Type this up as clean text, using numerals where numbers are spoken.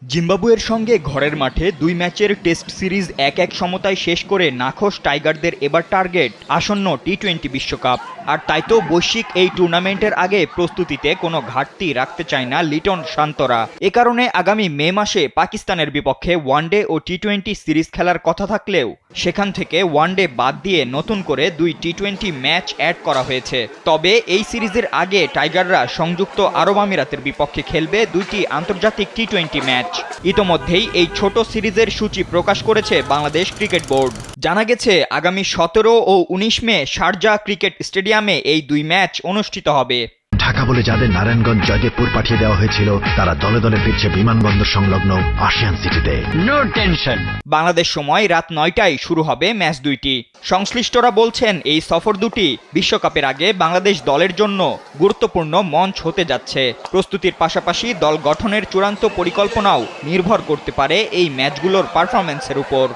জিম্বাবুয়ের সঙ্গে ঘরের মাঠে ২ ম্যাচের টেস্ট সিরিজ ১-১ সমতায় শেষ করে নাখোশ টাইগারদের এবার টার্গেট আসন্ন টি-20 বিশ্বকাপ। আর তাই তো বৈশ্বিক এই টুর্নামেন্টের আগে প্রস্তুতিতে কোনো ঘাটতি রাখতে চায় না লিটন শান্তরা। এ কারণে আগামী মে মাসে পাকিস্তানের বিপক্ষে ওয়ানডে ও টি-20 সিরিজ খেলার কথা থাকলেও সেখান থেকে ওয়ানডে বাদ দিয়ে নতুন করে ২ টি-20 ম্যাচ অ্যাড করা হয়েছে। তবে এই সিরিজের আগে টাইগাররা সংযুক্ত আরব আমিরাতের বিপক্ষে খেলবে ২টি আন্তর্জাতিক টি-20 ম্যাচ। ইতোমধ্যেই এই ছোট সিরিজের সূচি প্রকাশ করেছে বাংলাদেশ ক্রিকেট বোর্ড। জানা গেছে আগামী ১৭ ও ১৯ মে শারজাহ ক্রিকেট স্টেডিয়ামে এই ২ ম্যাচ অনুষ্ঠিত হবে। ঢাকা বলে যাদের নারায়ণগঞ্জ জয়দেবপুর পাঠিয়ে দেওয়া হয়েছিল তারা দলে দলে ফিরছে বিমানবন্দর সংলগ্ন আশিয়ান সিটিতে। No tension. বাংলাদেশ সময় রাত ৯টায় শুরু হবে ম্যাচ দুইটি। সংশ্লিষ্টরা বলছেন এই সফর দুটি বিশ্বকাপের আগে বাংলাদেশ দলের জন্য গুরুত্বপূর্ণ মঞ্চ হতে যাচ্ছে। প্রস্তুতির পাশাপাশি দল গঠনের চূড়ান্ত পরিকল্পনাও নির্ভর করতে পারে এই ম্যাচগুলোর পারফরম্যান্সের উপর।